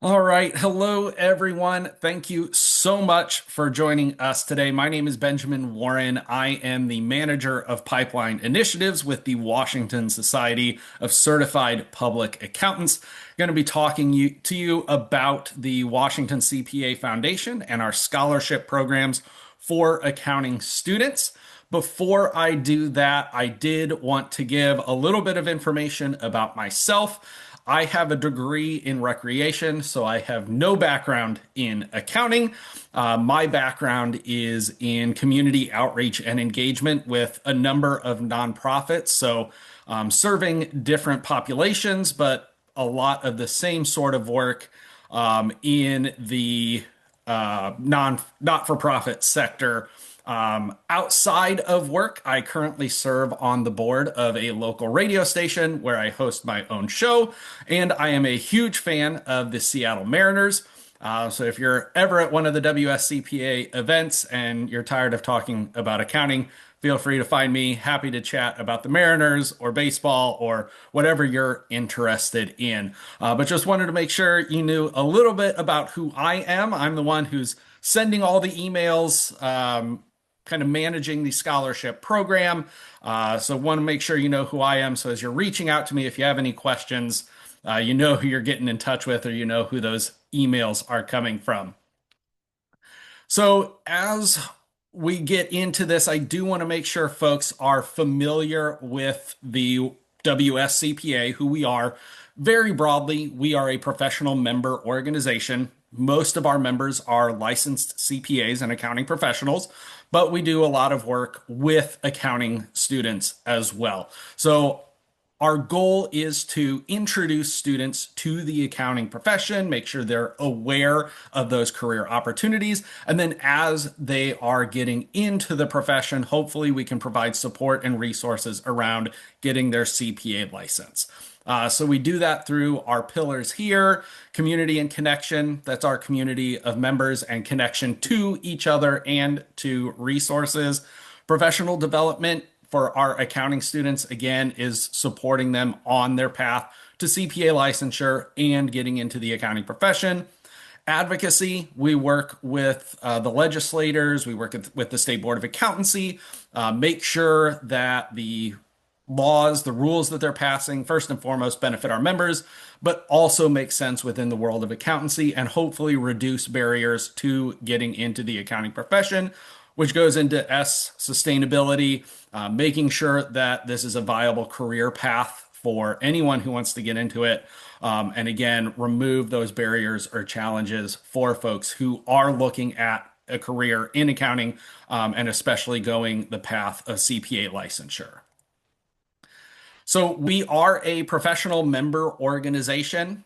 All right. Hello, everyone. Thank you so much for joining us today. My name is Benjamin Warren. I am the manager of pipeline initiatives with the Washington Society of Certified Public Accountants. I'm going to be talking to you about the Washington CPA Foundation and our scholarship programs for accounting students. Before I do that, I did want to give a little bit of information about myself. I have a degree in recreation, so I have no background in accounting. My background is in community outreach and engagement with a number of nonprofits, so serving different populations, but a lot of the same sort of work in the not for profit sector. Outside of work, I currently serve on the board of a local radio station where I host my own show, and I am a huge fan of the Seattle Mariners. So if you're ever at one of the WSCPA events and you're tired of talking about accounting, feel free to find me. Happy to chat about the Mariners or baseball or whatever you're interested in. But just wanted to make sure you knew a little bit about who I am. I'm the one who's sending all the emails, kind of managing the scholarship program. So want to make sure you know who I am. So as you're reaching out to me, if you have any questions, you know who you're getting in touch with, or you know who those emails are coming from. So as we get into this, I do want to make sure folks are familiar with the WSCPA, who we are. Very broadly, we are a professional member organization. Most of our members are licensed CPAs and accounting professionals, but we do a lot of work with accounting students as well. So our goal is to introduce students to the accounting profession, make sure they're aware of those career opportunities. And then as they are getting into the profession, hopefully we can provide support and resources around getting their CPA license. So we do that through our pillars here: community and connection. That's our community of members and connection to each other and to resources. Professional development for our accounting students, again, is supporting them on their path to CPA licensure and getting into the accounting profession. Advocacy, we work with the legislators, we work with the State Board of Accountancy, make sure that the laws, the rules that they're passing, first and foremost, benefit our members, but also make sense within the world of accountancy and hopefully reduce barriers to getting into the accounting profession, which goes into S, sustainability, making sure that this is a viable career path for anyone who wants to get into it. And again, remove those barriers or challenges for folks who are looking at a career in accounting, and especially going the path of CPA licensure. So we are a professional member organization.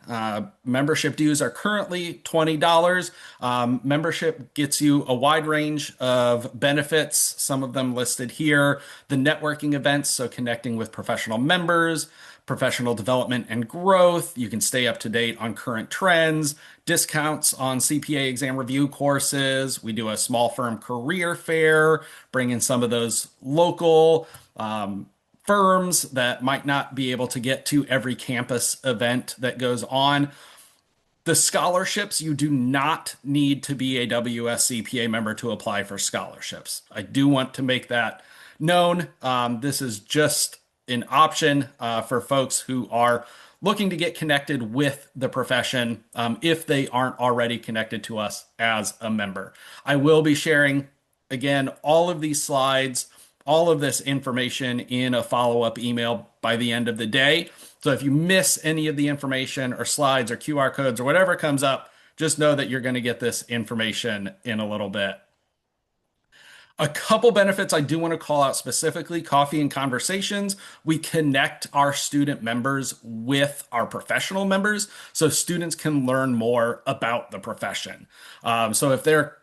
Membership dues are currently $20. Membership gets you a wide range of benefits, some of them listed here. The networking events, so connecting with professional members, professional development and growth. You can stay up to date on current trends, discounts on CPA exam review courses. We do a small firm career fair, bring in some of those local firms that might not be able to get to every campus event that goes on. The scholarships, you do not need to be a WSCPA member to apply for scholarships. I do want to make that known. This is just an option for folks who are looking to get connected with the profession, if they aren't already connected to us as a member. I will be sharing, again, all of these slides, all of this information in a follow-up email by the end of the day. So if you miss any of the information or slides or QR codes or whatever comes up, just know that you're going to get this information in a little bit. A couple benefits I do want to call out specifically: coffee and conversations. We connect our student members with our professional members so students can learn more about the profession. So if they're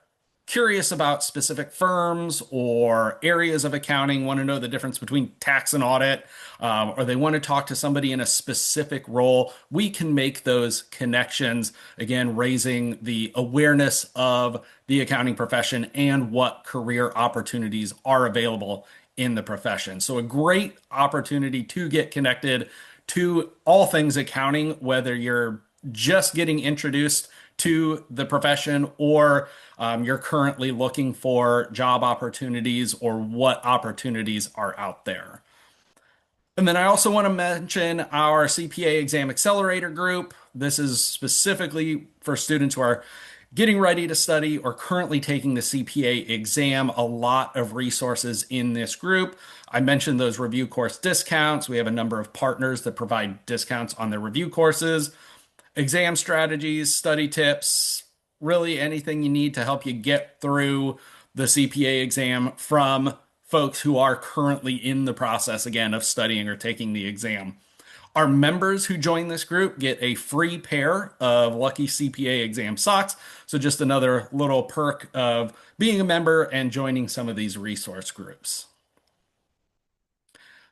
curious about specific firms or areas of accounting, want to know the difference between tax and audit, or they want to talk to somebody in a specific role, we can make those connections, again, raising the awareness of the accounting profession and what career opportunities are available in the profession. So a great opportunity to get connected to all things accounting, whether you're just getting introduced to the profession, or you're currently looking for job opportunities or what opportunities are out there. And then I also want to mention our CPA Exam Accelerator group. This is specifically for students who are getting ready to study or currently taking the CPA exam. A lot of resources in this group. I mentioned those review course discounts. We have a number of partners that provide discounts on their review courses, exam strategies, study tips, really anything you need to help you get through the CPA exam from folks who are currently in the process again of studying or taking the exam. Our members who join this group get a free pair of lucky CPA exam socks. So, just another little perk of being a member and joining some of these resource groups.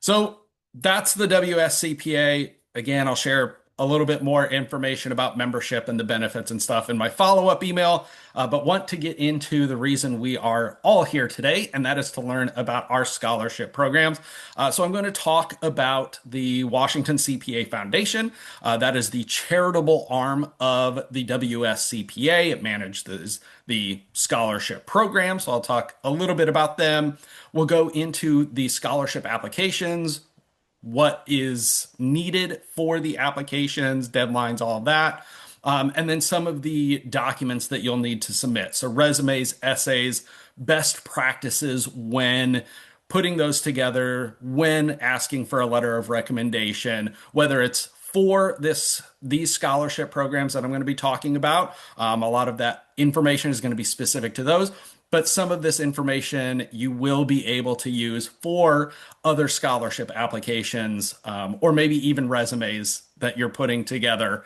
So that's the WSCPA. Again, I'll share a little bit more information about membership and the benefits and stuff in my follow-up email, but want to get into the reason we are all here today, and that is to learn about our scholarship programs. So I'm going to talk about the Washington CPA Foundation. That is the charitable arm of the WSCPA. It manages the scholarship program, so I'll talk a little bit about them. We'll go into the scholarship applications, what is needed for the applications, deadlines, all of that. And then some of the documents that you'll need to submit. So resumes, essays, best practices when putting those together, when asking for a letter of recommendation, whether it's for these scholarship programs that I'm going to be talking about. A lot of that information is going to be specific to those, but some of this information you will be able to use for other scholarship applications, or maybe even resumes that you're putting together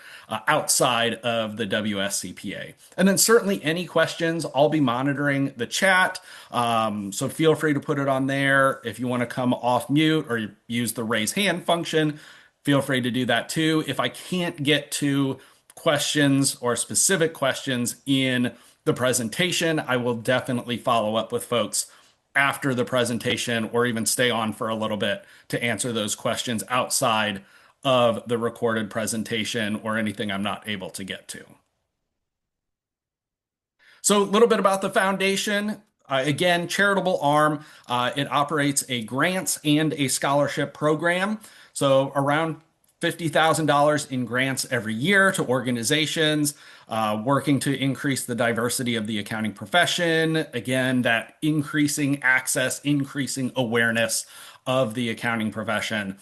outside of the WSCPA. And then certainly any questions, I'll be monitoring the chat. So feel free to put it on there. If you want to come off mute or use the raise hand function, feel free to do that too. If I can't get to questions or specific questions in the presentation, I will definitely follow up with folks after the presentation or even stay on for a little bit to answer those questions outside of the recorded presentation or anything I'm not able to get to. So a little bit about the foundation. Again, charitable arm. It operates a grants and a scholarship program. So around $50,000 in grants every year to organizations working to increase the diversity of the accounting profession. Again, that increasing access, increasing awareness of the accounting profession.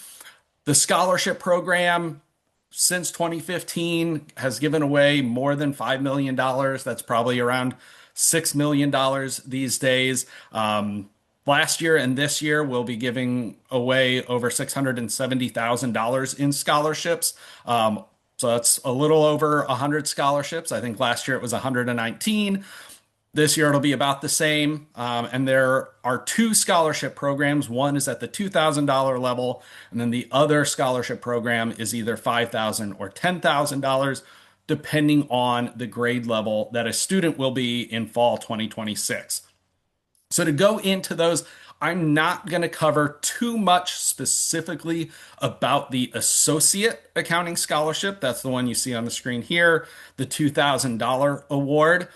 The scholarship program since 2015 has given away more than $5 million. That's probably around $6 million these days. Last year and this year, we'll be giving away over $670,000 in scholarships. So that's a little over 100 scholarships. I think last year it was 119. This year it'll be about the same. And there are two scholarship programs. One is at the $2,000 level, and then the other scholarship program is either $5,000 or $10,000, depending on the grade level that a student will be in fall 2026. So to go into those, I'm not going to cover too much specifically about the Associate Accounting Scholarship. That's the one you see on the screen here, the $2,000 award,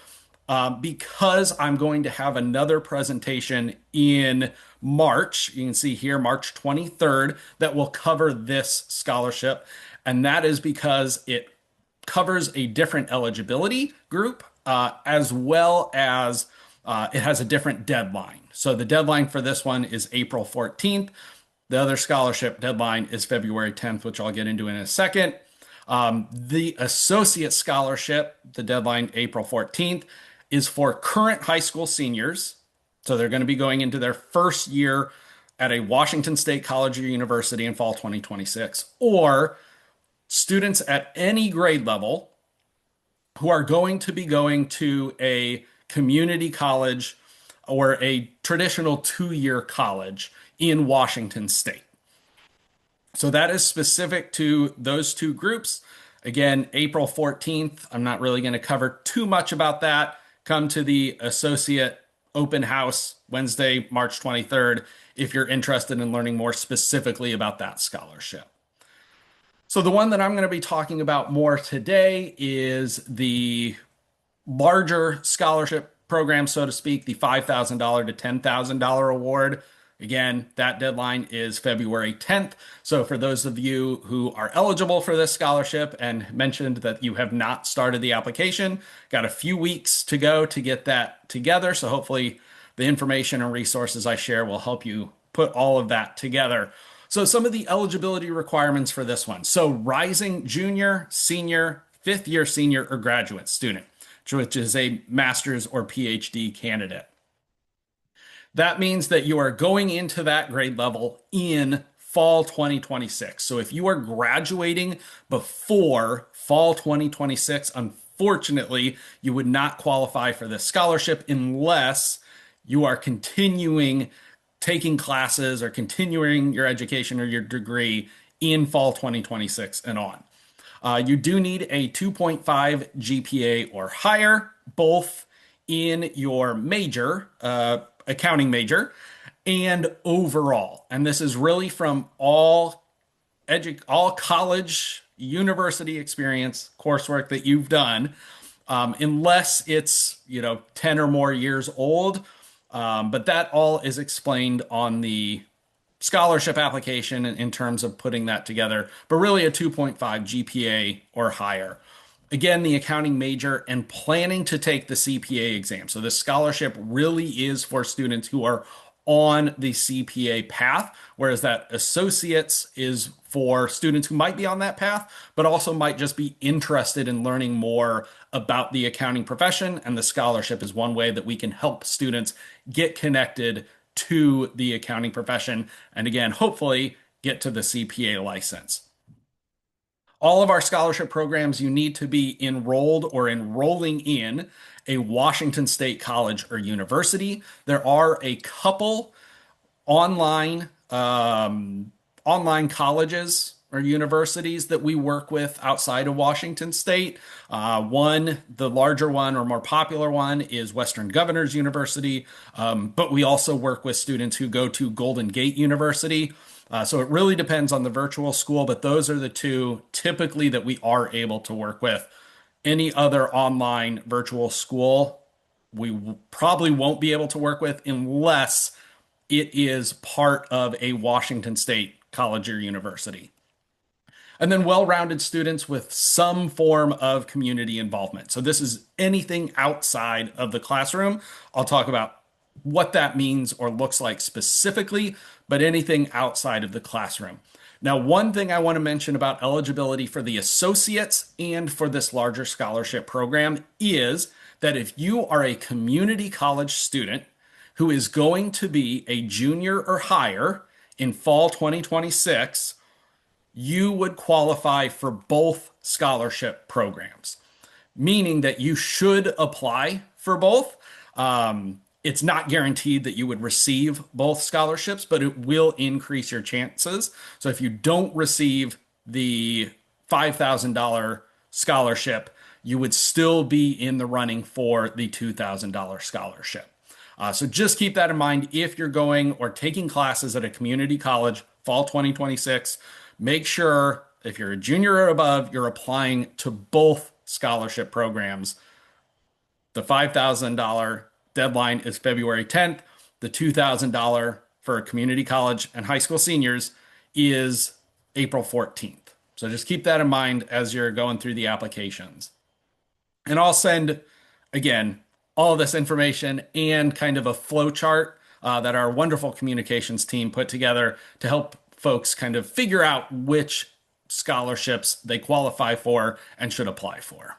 because I'm going to have another presentation in March. You can see here, March 23rd, that will cover this scholarship. And that is because it covers a different eligibility group, as well as it has a different deadline. So the deadline for this one is April 14th. The other scholarship deadline is February 10th, which I'll get into in a second. The associate scholarship, the deadline April 14th, is for current high school seniors. So they're going to be going into their first year at a Washington State College or University in fall 2026, or students at any grade level who are going to be going to a community college or a traditional two-year college in Washington State. So that is specific to those two groups. Again, April 14th, I'm not really going to cover too much about that. Come to the Associate Open House Wednesday, March 23rd, if you're interested in learning more specifically about that scholarship. So the one that I'm going to be talking about more today is the larger scholarship program, so to speak, the $5,000 to $10,000 award. Again, that deadline is February 10th. So, for those of you who are eligible for this scholarship and mentioned that you have not started the application, got a few weeks to go to get that together. So, hopefully, the information and resources I share will help you put all of that together. So, some of the eligibility requirements for this one. So, rising junior, senior, fifth year senior, or graduate student, which is a master's or PhD candidate. That means that you are going into that grade level in fall 2026. So if you are graduating before fall 2026, unfortunately, you would not qualify for this scholarship unless you are continuing taking classes or continuing your education or your degree in fall 2026 and on. You do need a 2.5 GPA or higher, both in your major, accounting major, and overall. And this is really from all college, university experience coursework that you've done, unless it's 10 or more years old. But that all is explained on the scholarship application in terms of putting that together, but really a 2.5 GPA or higher. Again, the accounting major and planning to take the CPA exam. So this scholarship really is for students who are on the CPA path, whereas that associates is for students who might be on that path, but also might just be interested in learning more about the accounting profession. And the scholarship is one way that we can help students get connected to the accounting profession. And again, hopefully get to the CPA license. All of our scholarship programs, you need to be enrolled or enrolling in a Washington State college or university. There are a couple online online colleges or universities that we work with outside of Washington State. The larger one or more popular one is Western Governors University, but we also work with students who go to Golden Gate University. So it really depends on the virtual school, but those are the two typically that we are able to work with. Any other online virtual school, we probably won't be able to work with unless it is part of a Washington State college or university. And then well-rounded students with some form of community involvement. So this is anything outside of the classroom. I'll talk about what that means or looks like specifically, but anything outside of the classroom. Now, one thing I want to mention about eligibility for the associates and for this larger scholarship program is that if you are a community college student who is going to be a junior or higher in fall 2026, you would qualify for both scholarship programs, meaning that you should apply for both. It's not guaranteed that you would receive both scholarships, but it will increase your chances. So if you don't receive the $5,000 scholarship, you would still be in the running for the $2,000 scholarship. So just keep that in mind if you're going or taking classes at a community college fall 2026. Make sure if you're a junior or above, you're applying to both scholarship programs. The $5,000 deadline is February 10th. The $2,000 for community college and high school seniors is April 14th. So just keep that in mind as you're going through the applications. And I'll send, again, all this information and kind of a flow chart that our wonderful communications team put together to help folks kind of figure out which scholarships they qualify for and should apply for.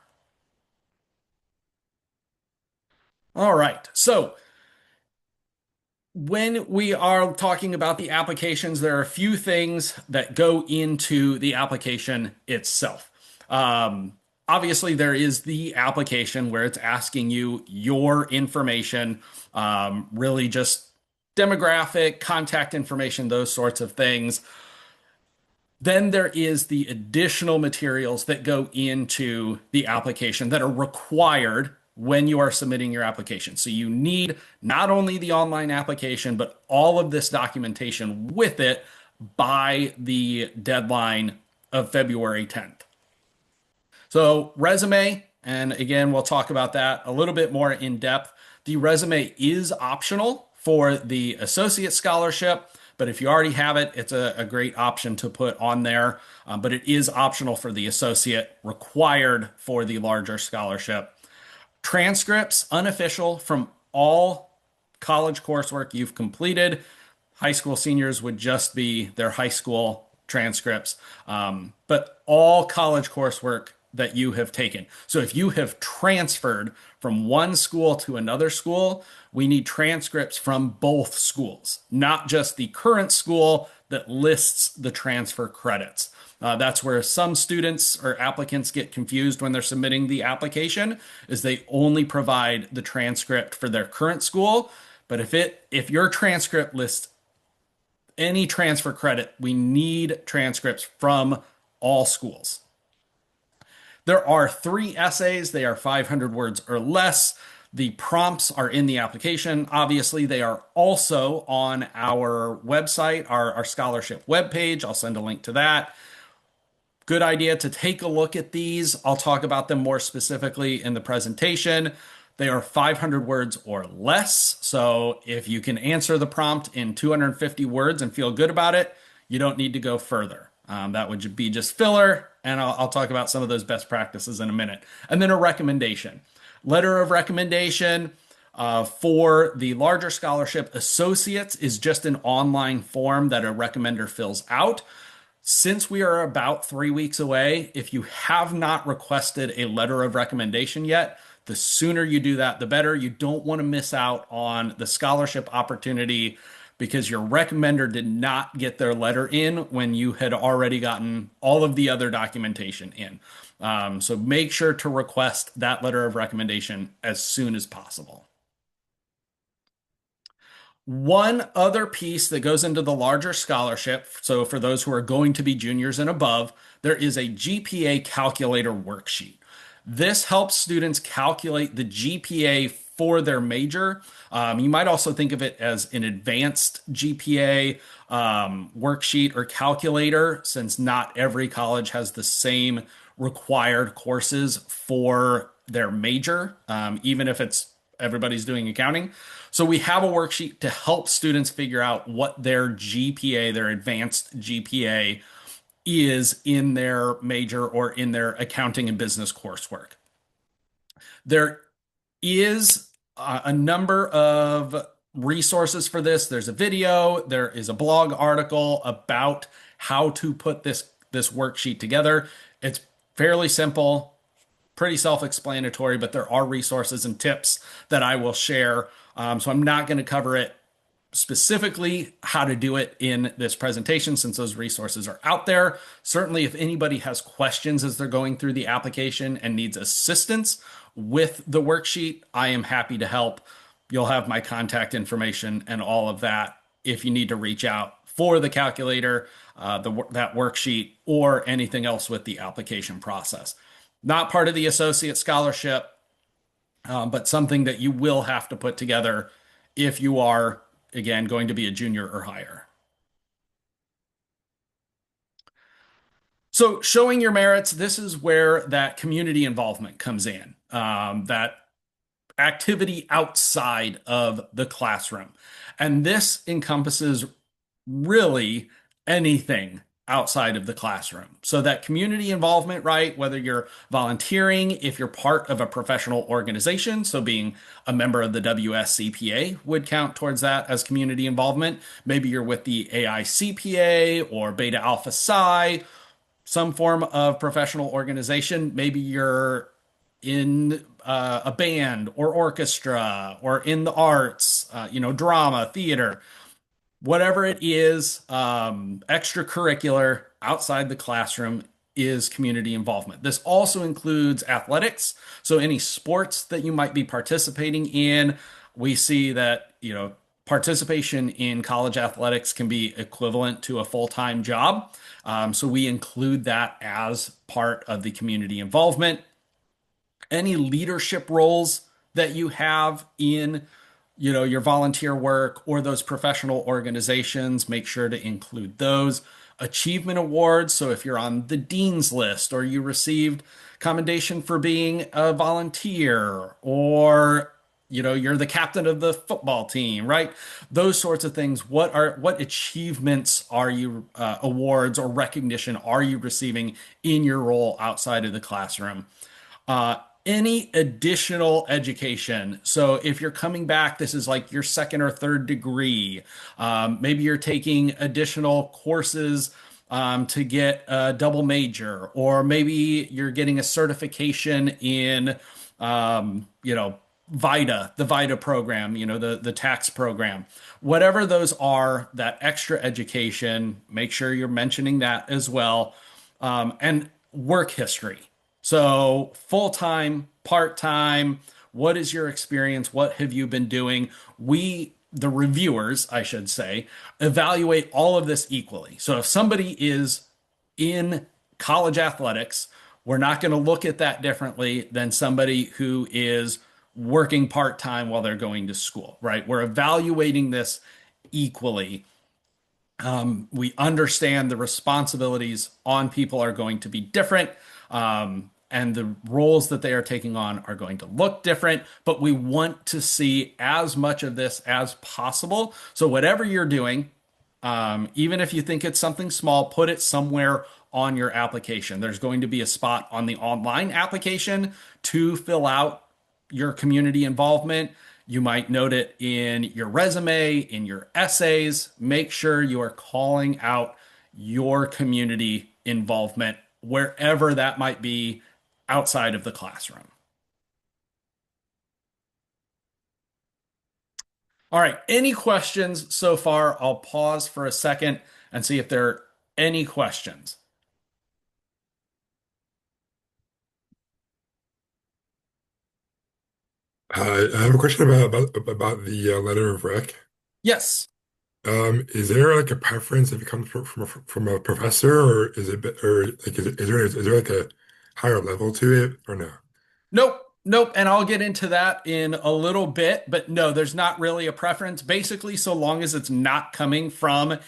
All right. So when we are talking about the applications, there are a few things that go into the application itself. Obviously, there is the application where it's asking you your information, really just demographic, contact information, those sorts of things. Then there is the additional materials that go into the application that are required when you are submitting your application. So you need not only the online application, but all of this documentation with it by the deadline of February 10th. So, resume, and again, we'll talk about that a little bit more in depth. The resume is optional for the associate scholarship, but if you already have it, it's a great option to put on there. But it is optional for the associate, required for the larger scholarship. Transcripts, unofficial, from all college coursework you've completed. High school seniors would just be their high school transcripts, but all college coursework that you have taken. So if you have transferred from one school to another school, we need transcripts from both schools, not just the current school that lists the transfer credits. That's where some students or applicants get confused when they're submitting the application, is they only provide the transcript for their current school. But if your transcript lists any transfer credit, we need transcripts from all schools. There are 3 essays. They are 500 words or less. The prompts are in the application. Obviously, they are also on our website, our scholarship webpage. I'll send a link to that. Good idea to take a look at these. I'll talk about them more specifically in the presentation. They are 500 words or less. So if you can answer the prompt in 250 words and feel good about it, you don't need to go further. That would be just filler, and I'll talk about some of those best practices in a minute. And then a recommendation. Letter of recommendation for the larger scholarship associates is just an online form that a recommender fills out. Since we are about 3 weeks away, if you have not requested a letter of recommendation yet, the sooner you do that, the better. You don't want to miss out on the scholarship opportunity because your recommender did not get their letter in when you had already gotten all of the other documentation in. So make sure to request that letter of recommendation as soon as possible. One other piece that goes into the larger scholarship, so for those who are going to be juniors and above, there is a GPA calculator worksheet. This helps students calculate the GPA for their major. You might also think of it as an advanced GPA worksheet or calculator, since not every college has the same required courses for their major, even if everybody's doing accounting. So we have a worksheet to help students figure out what their GPA, their advanced GPA, is in their major or in their accounting and business coursework. There is a number of resources for this. There's a video, there is a blog article about how to put this worksheet together. It's fairly simple, pretty self-explanatory, but there are resources and tips that I will share. So I'm not going to cover it specifically how to do it in this presentation, since those resources are out there. Certainly, if anybody has questions as they're going through the application and needs assistance with the worksheet, I am happy to help. You'll have my contact information and all of that if you need to reach out for the calculator, that worksheet, or anything else with the application process. Not part of the associate scholarship, but something that you will have to put together if you are, again, going to be a junior or higher. So showing your merits, this is where that community involvement comes in, that activity outside of the classroom. And this encompasses really anything outside of the classroom. So that community involvement, right? Whether you're volunteering, if you're part of a professional organization, so being a member of the WSCPA would count towards that as community involvement. Maybe you're with the AICPA or Beta Alpha Psi, some form of professional organization. Maybe you're in a band or orchestra or in the arts, drama, theater. Whatever it is, extracurricular outside the classroom is community involvement. This also includes athletics. So any sports that you might be participating in, we see that, participation in college athletics can be equivalent to a full-time job. So we include that as part of the community involvement. Any leadership roles that you have in your volunteer work or those professional organizations, make sure to include those. achievement awards. So if you're on the dean's list or you received commendation for being a volunteer or you're the captain of the football team, right? Those sorts of things. What achievements are you awards or recognition are you receiving in your role outside of the classroom? Uh, any additional education. So if you're coming back, this is like your second or third degree. Maybe you're taking additional courses to get a double major, or maybe you're getting a certification in, VITA, the VITA program, the tax program. Whatever those are, that extra education, make sure you're mentioning that as well. And work history. So, full time, part time, what is your experience? What have you been doing? The reviewers, I should say, evaluate all of this equally. So, if somebody is in college athletics, we're not going to look at that differently than somebody who is working part time while they're going to school, right? We're evaluating this equally. We understand the responsibilities on people are going to be different, and the roles that they are taking on are going to look different, but we want to see as much of this as possible. So, whatever you're doing, even if you think it's something small, put it somewhere on your application. There's going to be a spot on the online application to fill out your community involvement. You might note it in your resume, in your essays. Make sure you are calling out your community involvement wherever that might be outside of the classroom. All right, any questions so far? I'll pause for a second and see if there are any questions. I have a question about the letter of rec. Yes. Is there like a preference if it comes from a professor, or is it or like is there like a higher level to it or no? Nope. Nope. And I'll get into that in a little bit. But no, there's not really a preference. Basically, so long as it's not coming from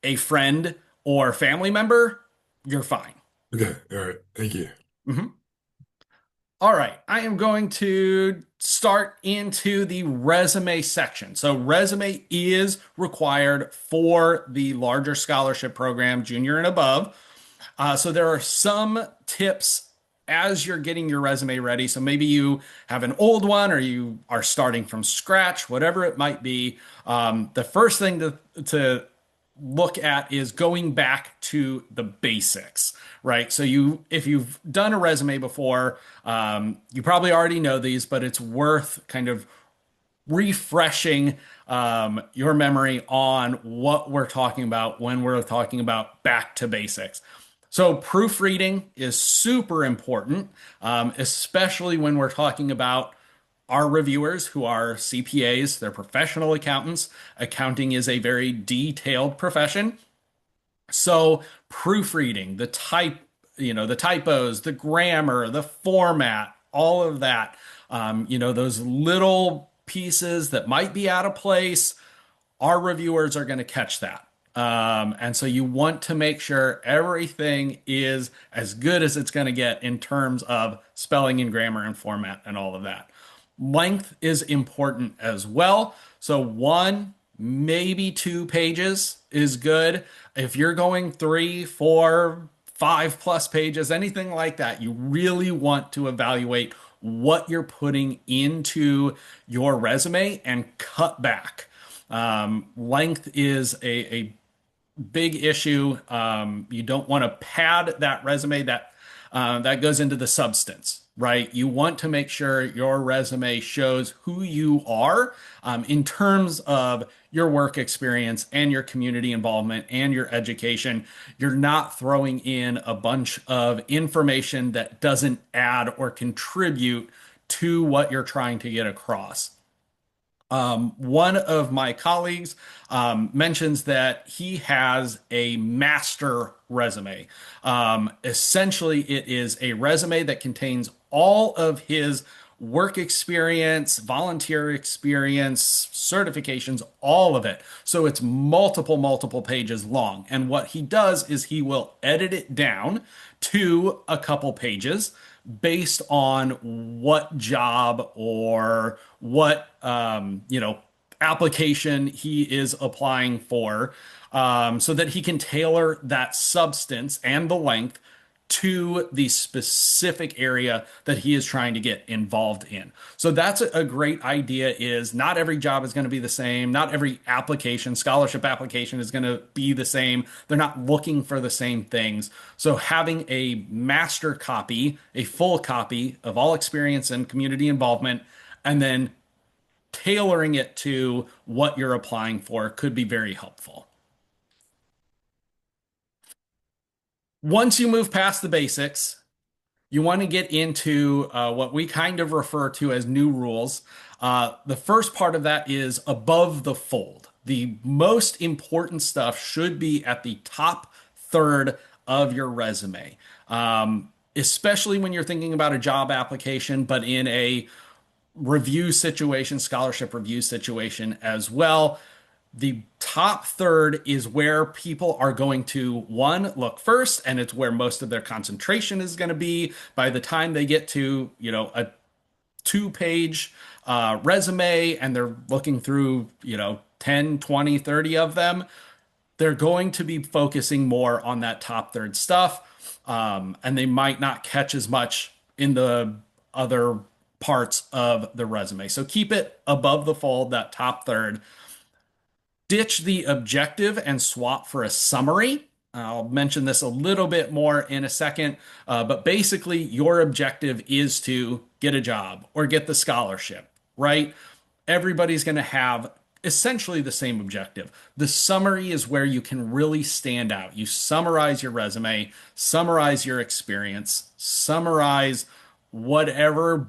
a friend or family member, you're fine. Okay, all right, thank you. Mhm. All right. I am going to start into the resume section. So, resume is required for the larger scholarship program, junior and above. So there are some tips as you're getting your resume ready. So maybe you have an old one or you are starting from scratch, whatever it might be. The first thing to look at is going back to the basics, right? So if you've done a resume before, you probably already know these, but it's worth kind of refreshing your memory on what we're talking about when we're talking about back to basics. So, proofreading is super important, especially when we're talking about our reviewers who are CPAs, they're professional accountants. Accounting is a very detailed profession. So, proofreading, the typos, the grammar, the format, all of that, those little pieces that might be out of place, our reviewers are going to catch that. And so you want to make sure everything is as good as it's going to get in terms of spelling and grammar and format and all of that. Length is important as well. So one, maybe 2 pages is good. If you're going 3, 4, 5+ pages, anything like that, you really want to evaluate what you're putting into your resume and cut back. Length is a big issue. You don't want to pad that resume. That goes into the substance, right? You want to make sure your resume shows who you are in terms of your work experience and your community involvement and your education. You're not throwing in a bunch of information that doesn't add or contribute to what you're trying to get across. One of my colleagues mentions that he has a master resume. Essentially, it is a resume that contains all of his work experience, volunteer experience, certifications, all of it. So it's multiple pages long. And what he does is he will edit it down to a couple pages based on what job or what application he is applying for, so that he can tailor that substance and the length to the specific area that he is trying to get involved in. So that's a great idea. Is not every job is going to be the same. Not every application, scholarship application is going to be the same. They're not looking for the same things. So having a master copy, a full copy of all experience and community involvement, and then tailoring it to what you're applying for could be very helpful. Once you move past the basics, you want to get into what we kind of refer to as new rules. The first part of that is above the fold. The most important stuff should be at the top third of your resume, especially when you're thinking about a job application, but in a review situation, scholarship review situation as well. The top third is where people are going to, one, look first, and it's where most of their concentration is going to be. By the time they get to, a two-page resume and they're looking through, 10, 20, 30 of them, they're going to be focusing more on that top third stuff. And they might not catch as much in the other parts of the resume. So keep it above the fold, that top third. Ditch the objective and swap for a summary. I'll mention this a little bit more in a second, but basically, your objective is to get a job or get the scholarship, right? Everybody's going to have essentially the same objective. The summary is where you can really stand out. You summarize your resume, summarize your experience, summarize whatever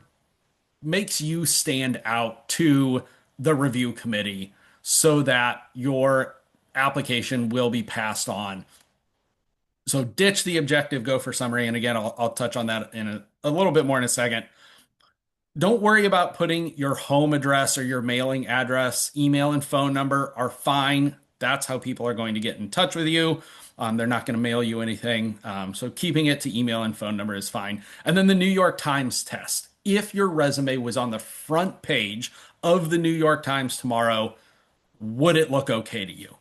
makes you stand out to the review committee so that your application will be passed on. So ditch the objective, go for summary. And again, I'll touch on that in a little bit more in a second. Don't worry about putting your home address or your mailing address. Email and phone number are fine. That's how people are going to get in touch with you. They're not going to mail you anything. So keeping it to email and phone number is fine. And then the New York Times test. If your resume was on the front page of the New York Times tomorrow, would it look okay to you?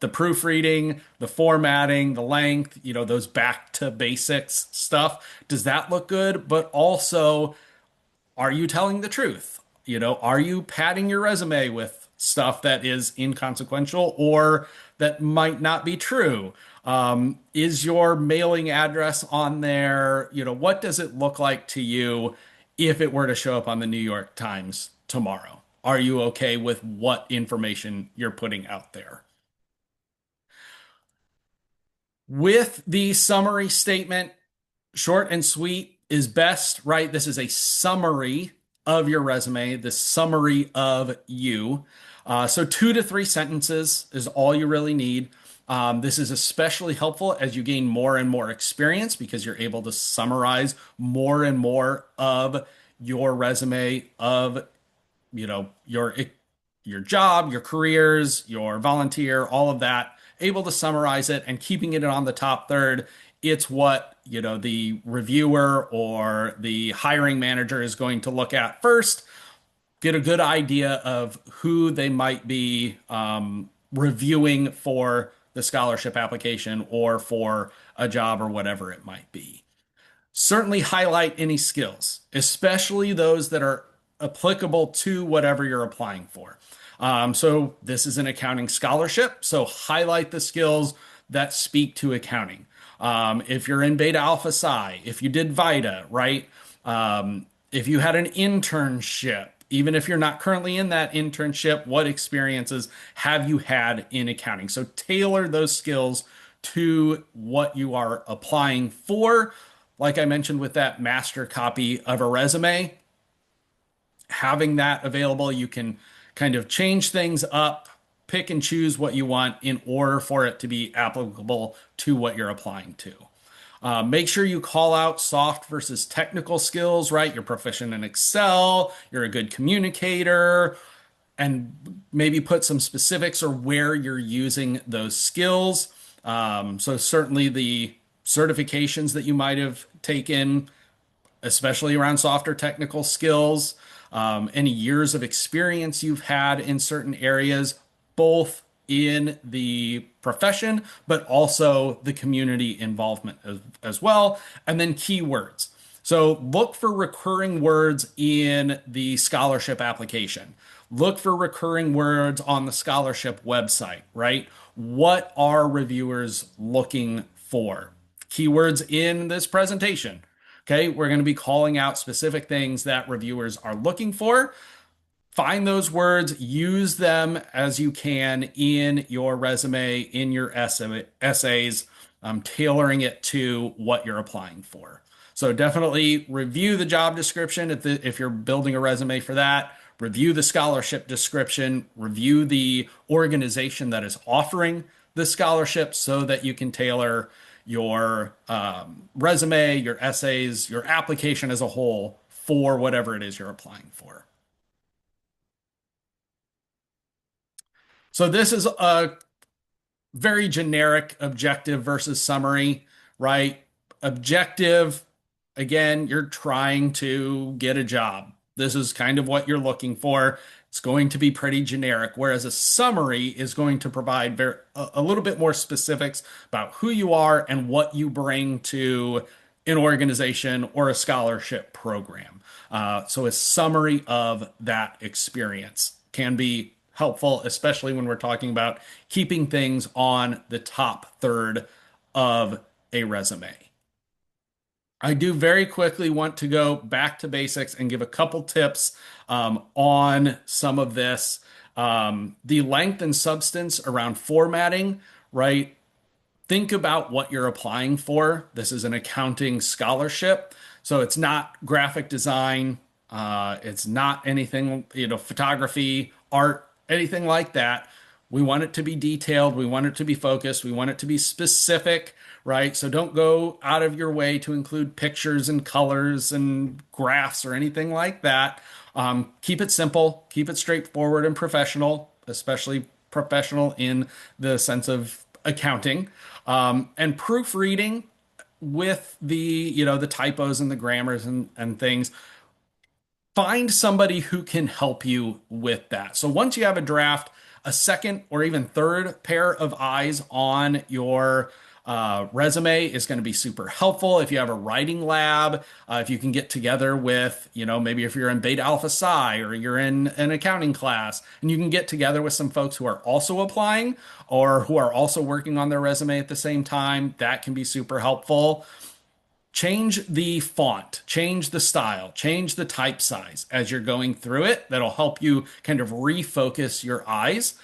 The proofreading, the formatting, the length, those back to basics stuff. Does that look good? But also, are you telling the truth? Are you padding your resume with stuff that is inconsequential or that might not be true? Is your mailing address on there? What does it look like to you if it were to show up on the New York Times tomorrow? Are you okay with what information you're putting out there? With the summary statement, short and sweet is best, right? This is a summary of your resume, the summary of you. So 2 to 3 sentences is all you really need. This is especially helpful as you gain more and more experience because you're able to summarize more and more of your resume, of your job, your careers, your volunteer, all of that, able to summarize it and keeping it on the top third. It's what, the reviewer or the hiring manager is going to look at first, get a good idea of who they might be reviewing for the scholarship application or for a job or whatever it might be. Certainly highlight any skills, especially those that are applicable to whatever you're applying for. So this is an accounting scholarship, so highlight the skills that speak to accounting. If you're in Beta Alpha Psi, if you did VITA, right? If you had an internship, even if you're not currently in that internship, what experiences have you had in accounting? So tailor those skills to what you are applying for. Like I mentioned with that master copy of a resume, having that available, you can kind of change things up, pick and choose what you want in order for it to be applicable to what you're applying to. Make sure you call out soft versus technical skills, right? You're proficient in Excel, you're a good communicator, and maybe put some specifics or where you're using those skills. So, certainly the certifications that you might have taken, especially around softer technical skills, any years of experience you've had in certain areas, both in the profession, but also the community involvement as well. And then keywords. So look for recurring words in the scholarship application. Look for recurring words on the scholarship website, right? What are reviewers looking for? Keywords in this presentation. Okay, we're going to be calling out specific things that reviewers are looking for. Find those words, use them as you can in your resume, in your essays, tailoring it to what you're applying for. So definitely review the job description if you're building a resume for that. Review the scholarship description, review the organization that is offering the scholarship so that you can tailor your resume, your essays, your application as a whole for whatever it is you're applying for. So this is a very generic objective versus summary, right? Objective, again, you're trying to get a job. This is kind of what you're looking for. It's going to be pretty generic, whereas a summary is going to provide a little bit more specifics about who you are and what you bring to an organization or a scholarship program. So a summary of that experience can be helpful, especially when we're talking about keeping things on the top third of a resume. I do very quickly want to go back to basics and give a couple tips on some of this. The length and substance around formatting, right? Think about what you're applying for. This is an accounting scholarship, so it's not graphic design. It's not anything, photography, art, anything like that. We want it to be detailed. We want it to be focused. We want it to be specific, right? So don't go out of your way to include pictures and colors and graphs or anything like that. Keep it simple, keep it straightforward and professional, especially professional in the sense of accounting. And proofreading with the typos and the grammars and things, find somebody who can help you with that. So once you have a draft, a second or even third pair of eyes on your resume is going to be super helpful. If you have a writing lab, if you can get together with, maybe if you're in Beta Alpha Psi or you're in an accounting class, and you can get together with some folks who are also applying or who are also working on their resume at the same time, that can be super helpful. Change the font, change the style, change the type size as you're going through it. That'll help you kind of refocus your eyes.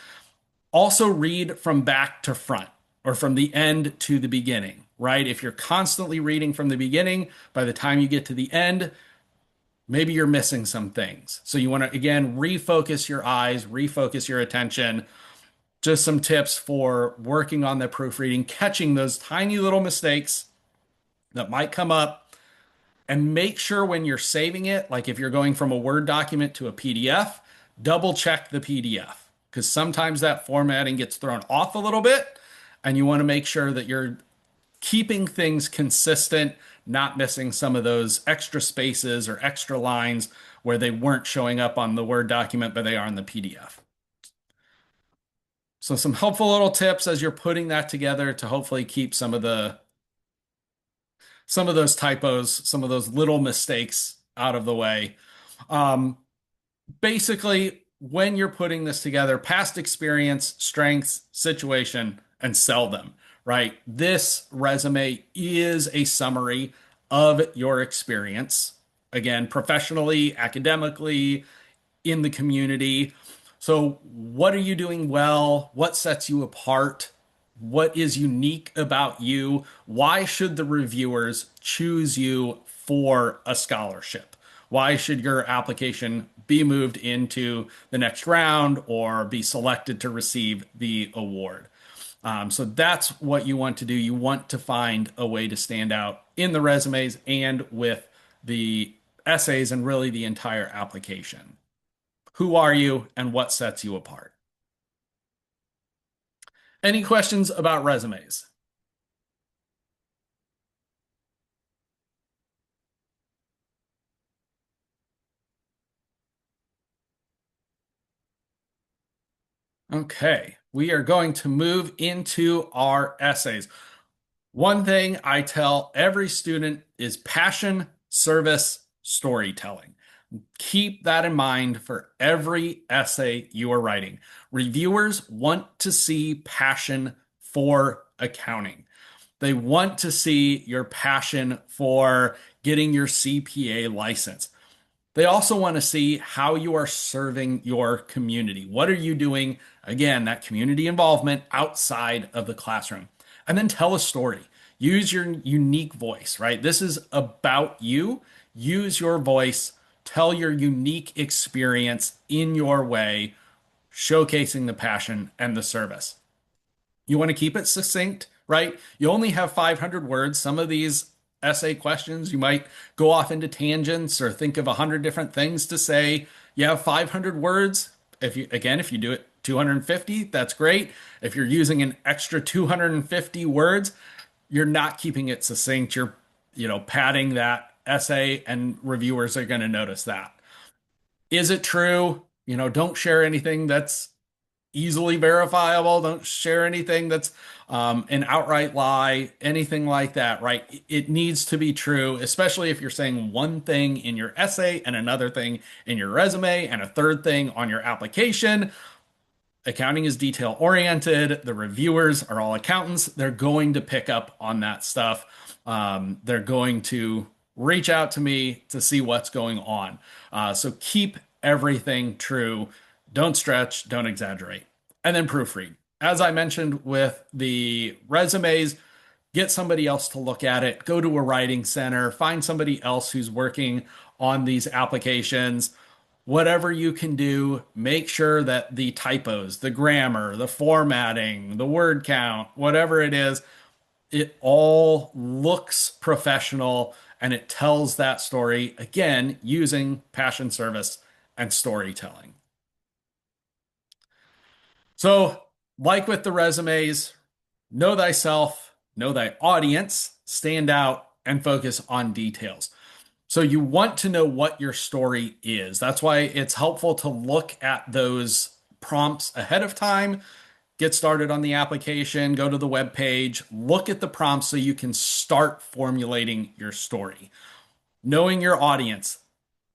Also, read from back to front or from the end to the beginning, right? If you're constantly reading from the beginning, by the time you get to the end, maybe you're missing some things. So, you want to, again, refocus your eyes, refocus your attention. Just some tips for working on the proofreading, catching those tiny little mistakes that might come up, and make sure when you're saving it, like if you're going from a Word document to a PDF, double check the PDF because sometimes that formatting gets thrown off a little bit, and you want to make sure that you're keeping things consistent, not missing some of those extra spaces or extra lines where they weren't showing up on the Word document, but they are in the PDF. So some helpful little tips as you're putting that together to hopefully keep some of those typos, some of those little mistakes out of the way. Um, Basically, when you're putting this together, past experience, strengths, situation, and sell them, right? This resume is a summary of your experience. Again, professionally, academically, in the community. So, what are you doing well? What sets you apart? What is unique about you? Why should the reviewers choose you for a scholarship? Why should your application be moved into the next round or be selected to receive the award? So that's what you want to do. You want to find a way to stand out in the resumes and with the essays and really the entire application. Who are you and what sets you apart? Any questions about resumes? Okay, we are going to move into our essays. One thing I tell every student is passion, service, storytelling. Keep that in mind for every essay you are writing. Reviewers want to see passion for accounting. They want to see your passion for getting your CPA license. They also want to see how you are serving your community. What are you doing? Again, that community involvement outside of the classroom. And then tell a story. Use your unique voice, right? This is about you. Use your voice. Tell your unique experience in your way, showcasing the passion and the service. You want to keep it succinct, right? You only have 500 words. Some of these essay questions, you might go off into tangents or think of 100 different things to say. You have 500 words. If you do it 250, that's great. If you're using an extra 250 words, you're not keeping it succinct. You're, padding that essay and reviewers are going to notice that. Is it true? Don't share anything that's easily verifiable. Don't share anything that's an outright lie, anything like that, right? It needs to be true, especially if you're saying one thing in your essay and another thing in your resume and a third thing on your application. Accounting is detail oriented. The reviewers are all accountants. They're going to pick up on that stuff. They're going to reach out to me to see what's going on. So keep everything true. Don't stretch, don't exaggerate. And then proofread. As I mentioned with the resumes, get somebody else to look at it. Go to a writing center, find somebody else who's working on these applications. Whatever you can do, make sure that the typos, the grammar, the formatting, the word count, whatever it is, it all looks professional and it tells that story again using passion, service, and storytelling. So, like with the resumes, know thyself, know thy audience, stand out, and focus on details. So you want to know what your story is. That's why it's helpful to look at those prompts ahead of time. Get started on the application, go to the web page, look at the prompts so you can start formulating your story. Knowing your audience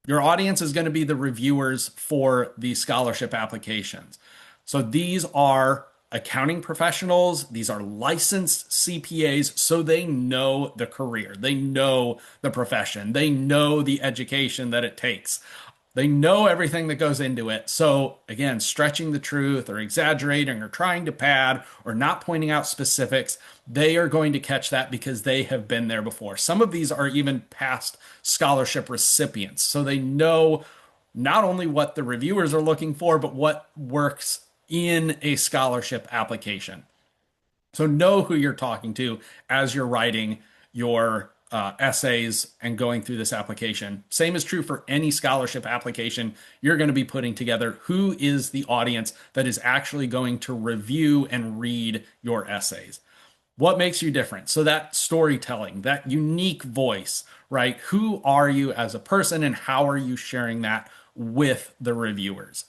is going to be the reviewers for the scholarship applications. So these are accounting professionals, these are licensed CPAs, so they know the career, they know the profession, they know the education that it takes. They know everything that goes into it. So, again, stretching the truth or exaggerating or trying to pad or not pointing out specifics, they are going to catch that because they have been there before. Some of these are even past scholarship recipients. So they know not only what the reviewers are looking for, but what works in a scholarship application. So know who you're talking to as you're writing your essays and going through this application. Same is true for any scholarship application you're going to be putting together. Who is the audience that is actually going to review and read your essays? What makes you different? So that storytelling, that unique voice, right? Who are you as a person and how are you sharing that with the reviewers?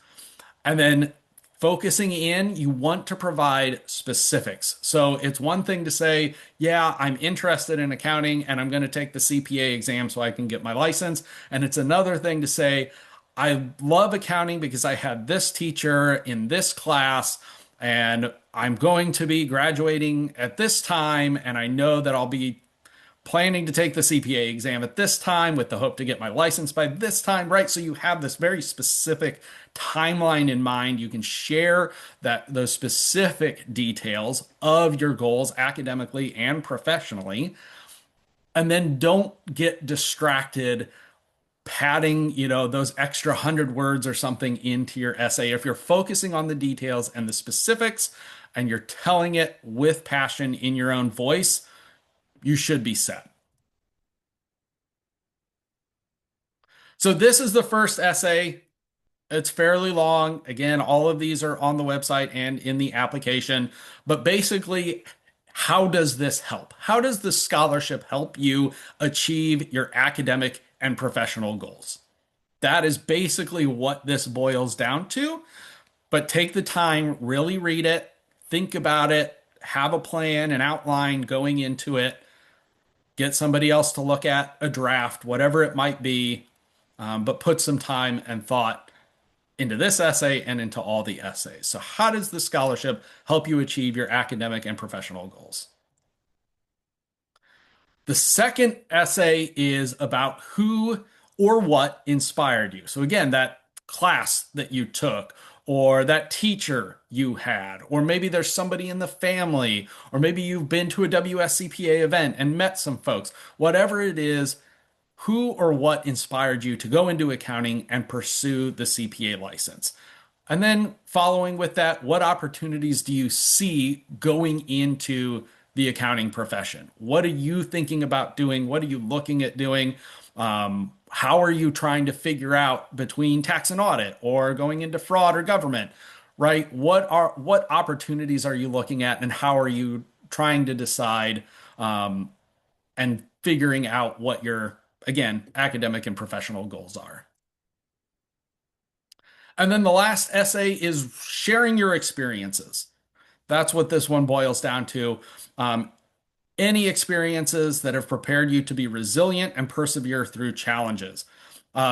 And then focusing in, you want to provide specifics. So it's one thing to say, yeah, I'm interested in accounting and I'm going to take the CPA exam so I can get my license. And it's another thing to say, I love accounting because I had this teacher in this class and I'm going to be graduating at this time and I know that I'll be planning to take the CPA exam at this time with the hope to get my license by this time, right? So you have this very specific timeline in mind. You can share those specific details of your goals academically and professionally. And then don't get distracted padding, those extra 100 words or something into your essay. If you're focusing on the details and the specifics and you're telling it with passion in your own voice, you should be set. So this is the first essay. It's fairly long. Again, all of these are on the website and in the application. But basically, how does this help? How does the scholarship help you achieve your academic and professional goals? That is basically what this boils down to. But take the time, really read it, think about it, have a plan, an outline going into it, get somebody else to look at a draft, whatever it might be, but put some time and thought into this essay and into all the essays. So, how does the scholarship help you achieve your academic and professional goals? The second essay is about who or what inspired you. So, again, that class that you took, or that teacher you had, or maybe there's somebody in the family, or maybe you've been to a WSCPA event and met some folks. Whatever it is, who or what inspired you to go into accounting and pursue the CPA license? And then following with that, what opportunities do you see going into the accounting profession? What are you thinking about doing? What are you looking at doing? How are you trying to figure out between tax and audit or going into fraud or government, right? What opportunities are you looking at, and how are you trying to decide and figuring out what your, again, academic and professional goals are? And then the last essay is sharing your experiences. That's what this one boils down to. Um, any experiences that have prepared you to be resilient and persevere through challenges.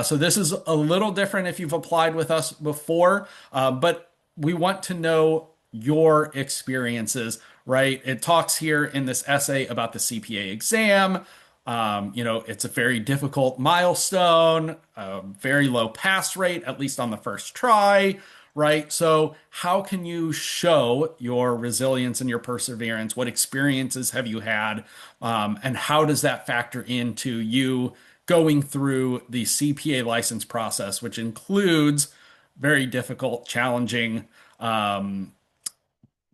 So this is a little different if you've applied with us before, but we want to know your experiences, right? It talks here in this essay about the CPA exam. It's a very difficult milestone, very low pass rate, at least on the first try, right? So, how can you show your resilience and your perseverance? What experiences have you had? And how does that factor into you going through the CPA license process, which includes very difficult, challenging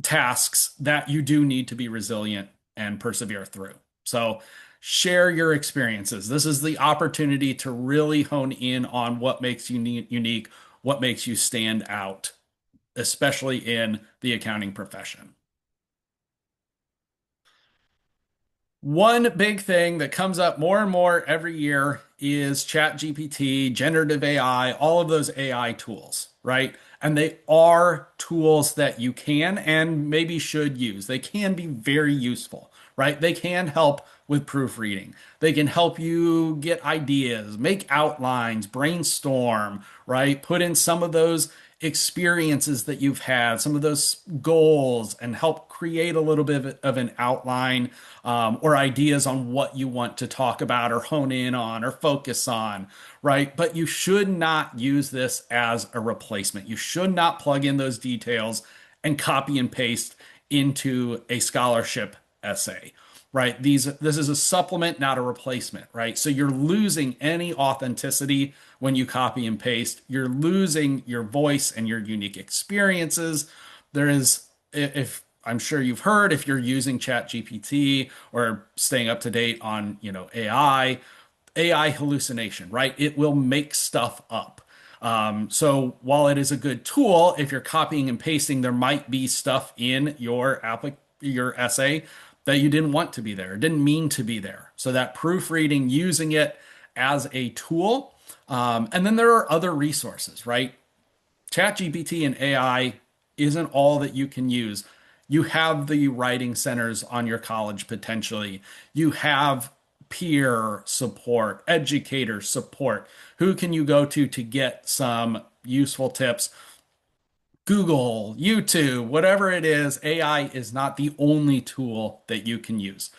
tasks that you do need to be resilient and persevere through? So, share your experiences. This is the opportunity to really hone in on what makes you unique, what makes you stand out, especially in the accounting profession. One big thing that comes up more and more every year is ChatGPT, generative AI, all of those AI tools, right? And they are tools that you can and maybe should use. They can be very useful, right? They can help with proofreading. They can help you get ideas, make outlines, brainstorm, right? Put in some of those experiences that you've had, some of those goals, and help create a little bit of an outline, or ideas on what you want to talk about or hone in on or focus on, right? But you should not use this as a replacement. You should not plug in those details and copy and paste into a scholarship essay, right? This is a supplement, not a replacement, right? So you're losing any authenticity when you copy and paste. You're losing your voice and your unique experiences. There is, if I'm sure you've heard, if you're using ChatGPT or staying up to date on, AI hallucination, right? It will make stuff up. So while it is a good tool, if you're copying and pasting, there might be stuff in your essay that you didn't want to be there, didn't mean to be there. So that proofreading, using it as a tool. And then there are other resources, right? ChatGPT and AI isn't all that you can use. You have the writing centers on your college potentially. You have peer support, educator support. Who can you go to get some useful tips? Google, YouTube, whatever it is, AI is not the only tool that you can use.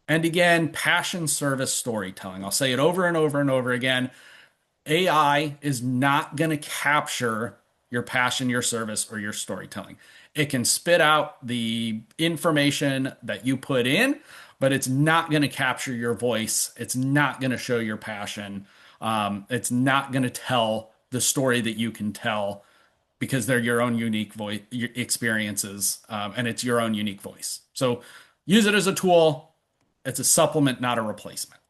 And again, passion service storytelling. I'll say it over and over and over again. AI is not going to capture your passion, your service, or your storytelling. It can spit out the information that you put in, but it's not going to capture your voice. It's not going to show your passion. It's not going to tell the story that you can tell because they're your own unique voice experiences, and it's your own unique voice. So use it as a tool. It's a supplement, not a replacement.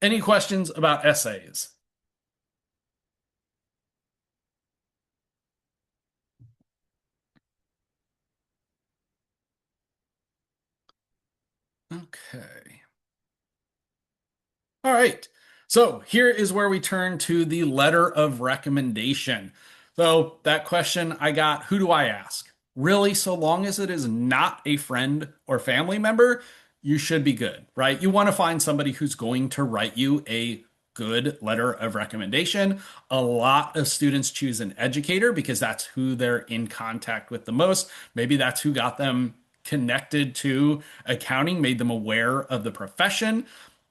Any questions about essays? Okay. All right. So here is where we turn to the letter of recommendation. So that question I got, who do I ask? Really, so long as it is not a friend or family member, you should be good, right? You want to find somebody who's going to write you a good letter of recommendation. A lot of students choose an educator because that's who they're in contact with the most. Maybe that's who got them connected to accounting, made them aware of the profession,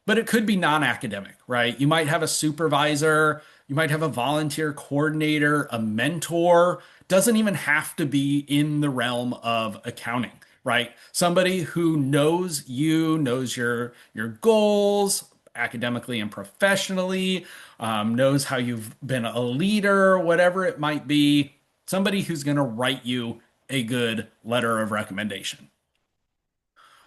but it could be non-academic, right? You might have a supervisor, you might have a volunteer coordinator, a mentor. Doesn't even have to be in the realm of accounting, right? Somebody who knows you, knows your goals academically and professionally, knows how you've been a leader, whatever it might be. Somebody who's going to write you a good letter of recommendation.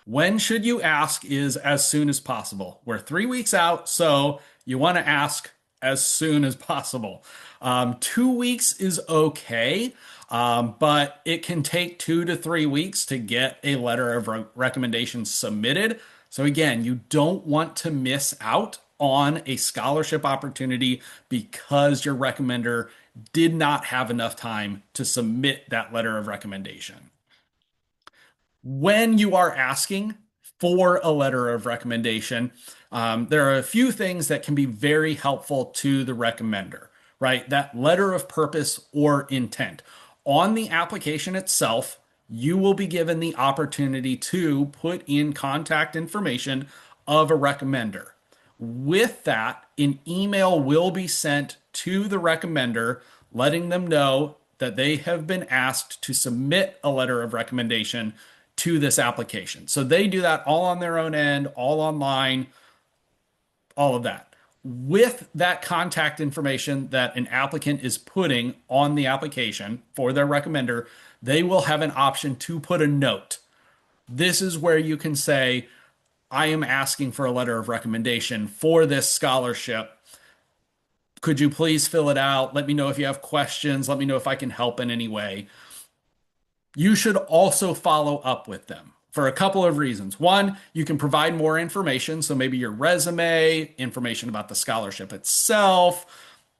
When should you ask is as soon as possible. We're 3 weeks out, so you want to ask as soon as possible. 2 weeks is okay, but it can take 2 to 3 weeks to get a letter of recommendation submitted. So, again, you don't want to miss out on a scholarship opportunity because your recommender did not have enough time to submit that letter of recommendation. When you are asking for a letter of recommendation, there are a few things that can be very helpful to the recommender, right? That letter of purpose or intent. On the application itself, you will be given the opportunity to put in contact information of a recommender. With that, an email will be sent to the recommender letting them know that they have been asked to submit a letter of recommendation to this application. So they do that all on their own end, all online, all of that. With that contact information that an applicant is putting on the application for their recommender, they will have an option to put a note. This is where you can say, I am asking for a letter of recommendation for this scholarship. Could you please fill it out? Let me know if you have questions. Let me know if I can help in any way. You should also follow up with them for a couple of reasons. One, you can provide more information. So maybe your resume, information about the scholarship itself,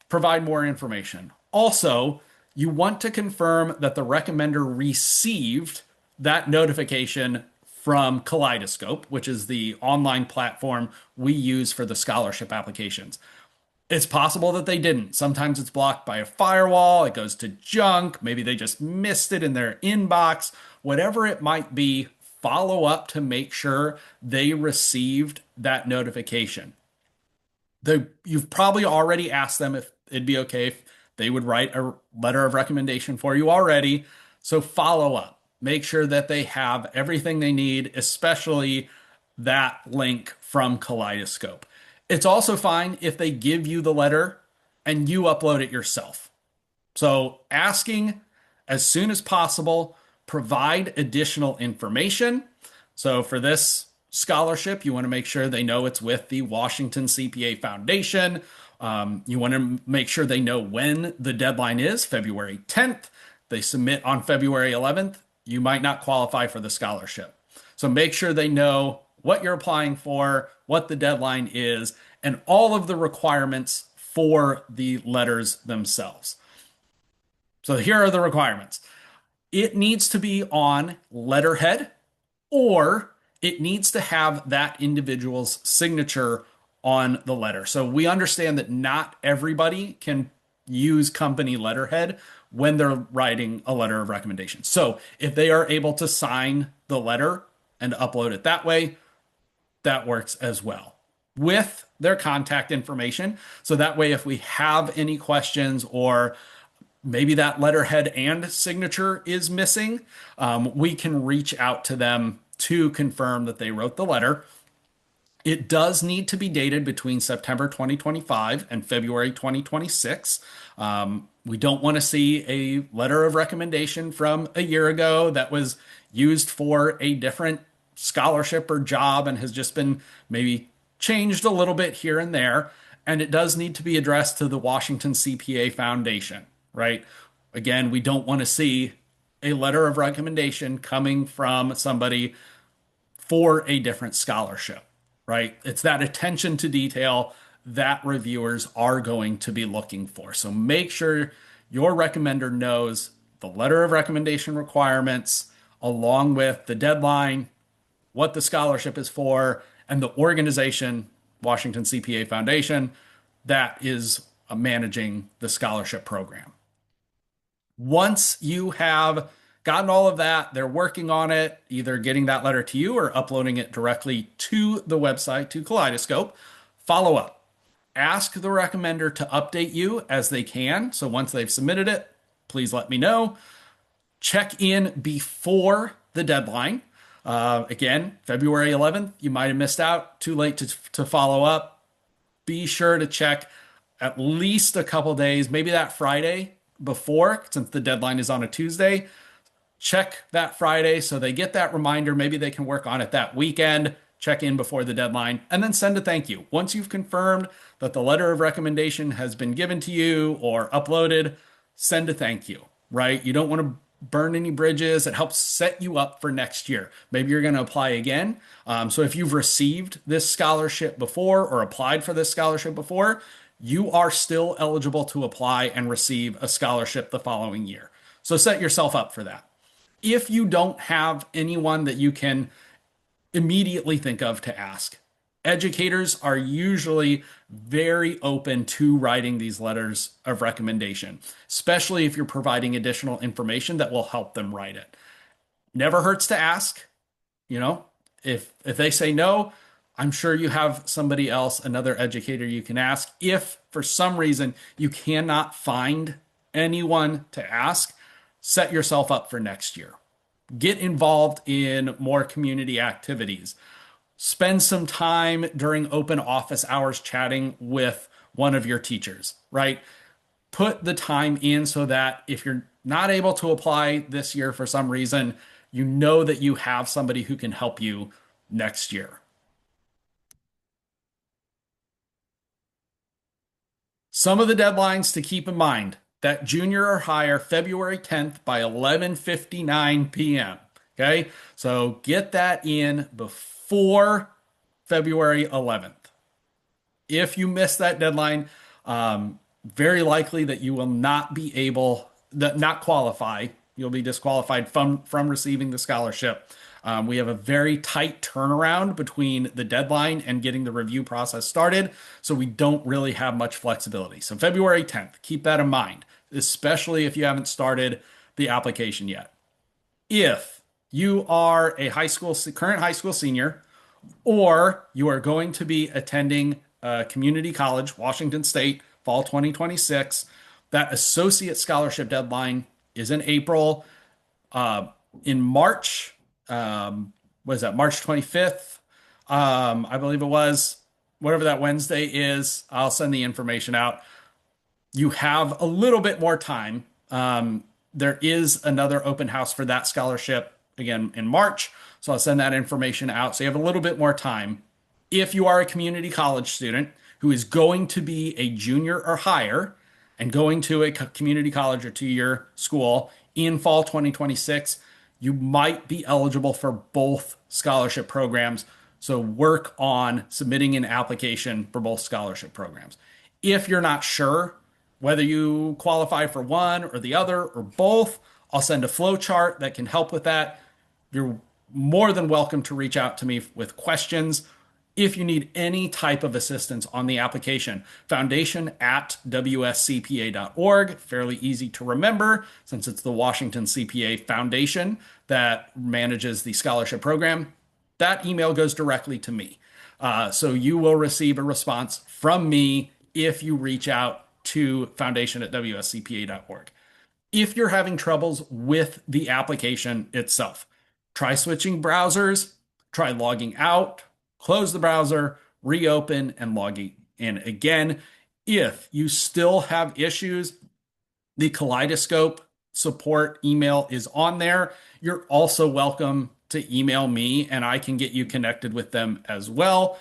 provide more information. Also, you want to confirm that the recommender received that notification from Kaleidoscope, which is the online platform we use for the scholarship applications. It's possible that they didn't. Sometimes it's blocked by a firewall, it goes to junk, maybe they just missed it in their inbox. Whatever it might be, follow up to make sure they received that notification. You've probably already asked them if it'd be okay if they would write a letter of recommendation for you already. So follow up. Make sure that they have everything they need, especially that link from Kaleidoscope. It's also fine if they give you the letter and you upload it yourself. So asking as soon as possible, provide additional information. So for this scholarship, you want to make sure they know it's with the Washington CPA Foundation. You want to make sure they know when the deadline is, February 10th. They submit on February 11th. You might not qualify for the scholarship. So make sure they know what you're applying for, what the deadline is, and all of the requirements for the letters themselves. So here are the requirements. It needs to be on letterhead, or it needs to have that individual's signature on the letter. So we understand that not everybody can use company letterhead when they're writing a letter of recommendation. So if they are able to sign the letter and upload it that way, that works as well with their contact information. So that way, if we have any questions or maybe that letterhead and signature is missing, we can reach out to them to confirm that they wrote the letter. It does need to be dated between September 2025 and February 2026. We don't want to see a letter of recommendation from a year ago that was used for a different scholarship or job and has just been maybe changed a little bit here and there. And it does need to be addressed to the Washington CPA Foundation, right? Again, we don't want to see a letter of recommendation coming from somebody for a different scholarship, right? It's that attention to detail that reviewers are going to be looking for. So make sure your recommender knows the letter of recommendation requirements, along with the deadline, what the scholarship is for, and the organization, Washington CPA Foundation, that is managing the scholarship program. Once you have gotten all of that, they're working on it, either getting that letter to you or uploading it directly to the website, to Kaleidoscope. Follow up. Ask the recommender to update you as they can. So once they've submitted it, please let me know. Check in before the deadline. Again, February 11th, you might have missed out. Too late to follow up. Be sure to check at least a couple days, maybe that Friday before, since the deadline is on a Tuesday. Check that Friday so they get that reminder. Maybe they can work on it that weekend. Check in before the deadline and then send a thank you. Once you've confirmed that the letter of recommendation has been given to you or uploaded, send a thank you, right? You don't want to burn any bridges. It helps set you up for next year. Maybe you're going to apply again. So if you've received this scholarship before or applied for this scholarship before, you are still eligible to apply and receive a scholarship the following year. So set yourself up for that. If you don't have anyone that you can immediately think of to ask, educators are usually very open to writing these letters of recommendation, especially if you're providing additional information that will help them write it. Never hurts to ask, you know, if they say no, I'm sure you have somebody else, another educator you can ask. If for some reason you cannot find anyone to ask, set yourself up for next year. Get involved in more community activities. Spend some time during open office hours chatting with one of your teachers, right? Put the time in so that if you're not able to apply this year for some reason, you know that you have somebody who can help you next year. Some of the deadlines to keep in mind: that junior or higher, February 10th by 11:59 p.m. Okay, so get that in before February 11th. If you miss that deadline, very likely that you will not be able, that not qualify. You'll be disqualified from receiving the scholarship. We have a very tight turnaround between the deadline and getting the review process started, so we don't really have much flexibility. So February 10th, keep that in mind, especially if you haven't started the application yet. If you are a current high school senior, or you are going to be attending community college, Washington State, fall 2026, that associate scholarship deadline is in April. In March, what is that, March 25th? I believe it was, whatever that Wednesday is, I'll send the information out. You have a little bit more time. There is another open house for that scholarship again in March. So I'll send that information out. So you have a little bit more time. If you are a community college student who is going to be a junior or higher and going to a community college or two-year school in fall 2026, you might be eligible for both scholarship programs. So work on submitting an application for both scholarship programs. If you're not sure whether you qualify for one or the other or both, I'll send a flow chart that can help with that. You're more than welcome to reach out to me with questions. If you need any type of assistance on the application, foundation@wscpa.org, fairly easy to remember since it's the Washington CPA Foundation that manages the scholarship program. That email goes directly to me. So you will receive a response from me if you reach out to foundation@wscpa.org. If you're having troubles with the application itself, try switching browsers, try logging out, close the browser, reopen, and log in again. If you still have issues, The Kaleidoscope support email is on there. You're also welcome to email me and I can get you connected with them as well.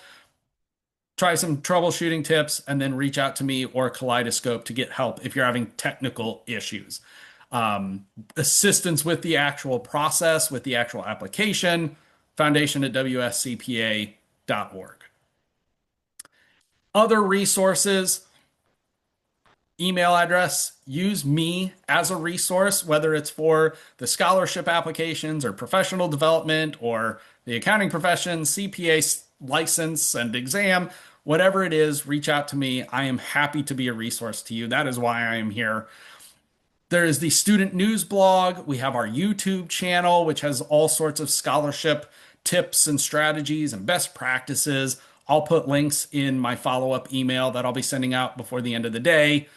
Try some troubleshooting tips and then reach out to me or Kaleidoscope to get help if you're having technical issues. Assistance with the actual process, with the actual application, foundation at WSCPA.org. Other resources, email address, use me as a resource, whether it's for the scholarship applications or professional development or the accounting profession, CPA license and exam, whatever it is, reach out to me. I am happy to be a resource to you. That is why I am here. There is the student news blog. We have our YouTube channel, which has all sorts of scholarship tips and strategies and best practices. I'll put links in my follow up email that I'll be sending out before the end of the day.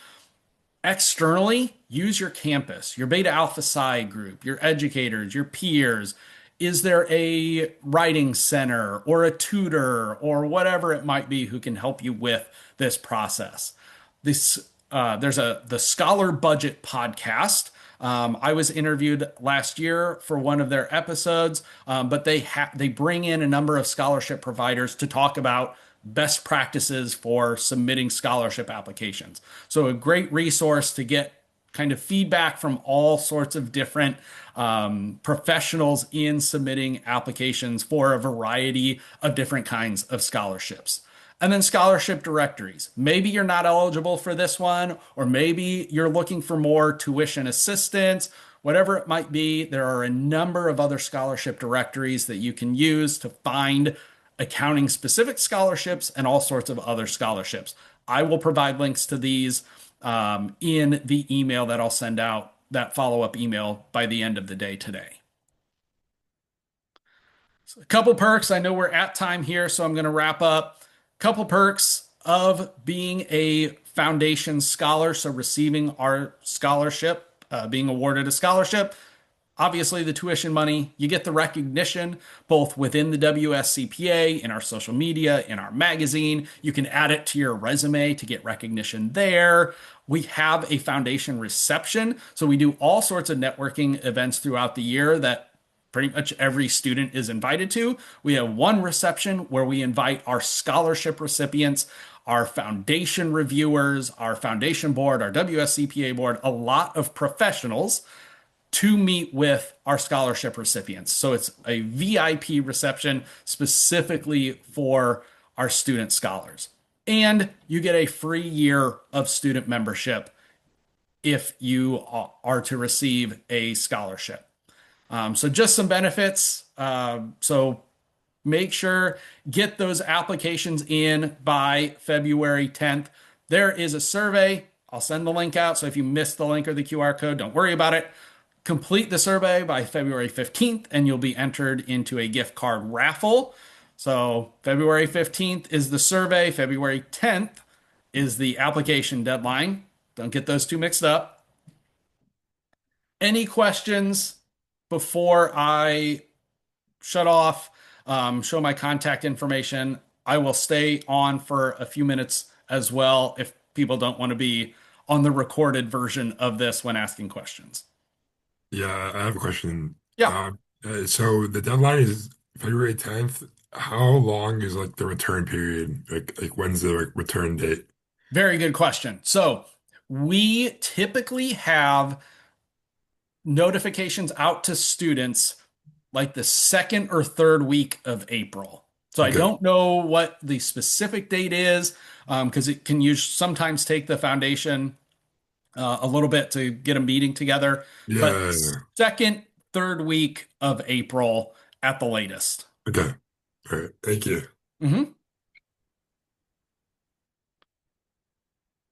Externally, use your campus, your Beta Alpha Psi group, your educators, your peers. Is there a writing center or a tutor or whatever it might be who can help you with this process? There's the Scholar Budget podcast. I was interviewed last year for one of their episodes, but they bring in a number of scholarship providers to talk about best practices for submitting scholarship applications. So a great resource to get kind of feedback from all sorts of different professionals in submitting applications for a variety of different kinds of scholarships. And then scholarship directories. Maybe you're not eligible for this one, or maybe you're looking for more tuition assistance, whatever it might be. There are a number of other scholarship directories that you can use to find accounting specific scholarships and all sorts of other scholarships. I will provide links to these in the email that I'll send out, that follow up email by the end of the day today. So a couple perks. I know we're at time here, so I'm going to wrap up. Couple perks of being a foundation scholar, so receiving our scholarship, being awarded a scholarship. Obviously, the tuition money, you get the recognition both within the WSCPA, in our social media, in our magazine. You can add it to your resume to get recognition there. We have a foundation reception. So we do all sorts of networking events throughout the year that pretty much every student is invited to. We have one reception where we invite our scholarship recipients, our foundation reviewers, our foundation board, our WSCPA board, a lot of professionals to meet with our scholarship recipients. So it's a VIP reception specifically for our student scholars. And you get a free year of student membership if you are to receive a scholarship. So just some benefits. So make sure get those applications in by February 10th. There is a survey. I'll send the link out. So if you missed the link or the QR code, don't worry about it. Complete the survey by February 15th and you'll be entered into a gift card raffle. So February 15th is the survey. February 10th is the application deadline. Don't get those two mixed up. Any questions before I shut off, show my contact information? I will stay on for a few minutes as well if people don't want to be on the recorded version of this when asking questions. Yeah, I have a question. Yeah, So the deadline is February 10th. How long is like the return period? Like when's the like, return date? very good question. So we typically have notifications out to students like the second or third week of April. So I Okay. don't know what the specific date is because it can sometimes take the foundation a little bit to get a meeting together, but Yeah. second, third week of April at the latest. Okay. All right. Thank you. Mhm.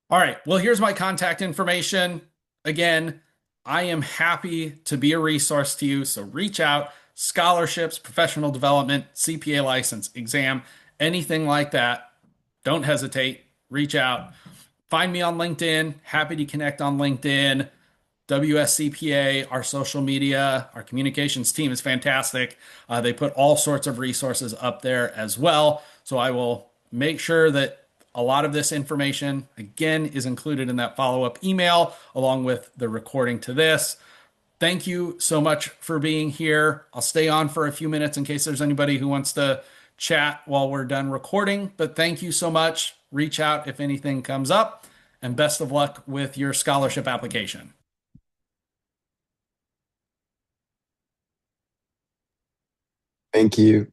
All right. Well, here's my contact information. Again, I am happy to be a resource to you. So reach out, scholarships, professional development, CPA license, exam, anything like that. Don't hesitate. Reach out. Find me on LinkedIn. Happy to connect on LinkedIn. WSCPA, our social media, our communications team is fantastic. They put all sorts of resources up there as well. So I will make sure that A lot of this information, again, is included in that follow-up email along with the recording to this. Thank you so much for being here. I'll stay on for a few minutes in case there's anybody who wants to chat while we're done recording. But thank you so much. Reach out if anything comes up, and best of luck with your scholarship application. Thank you.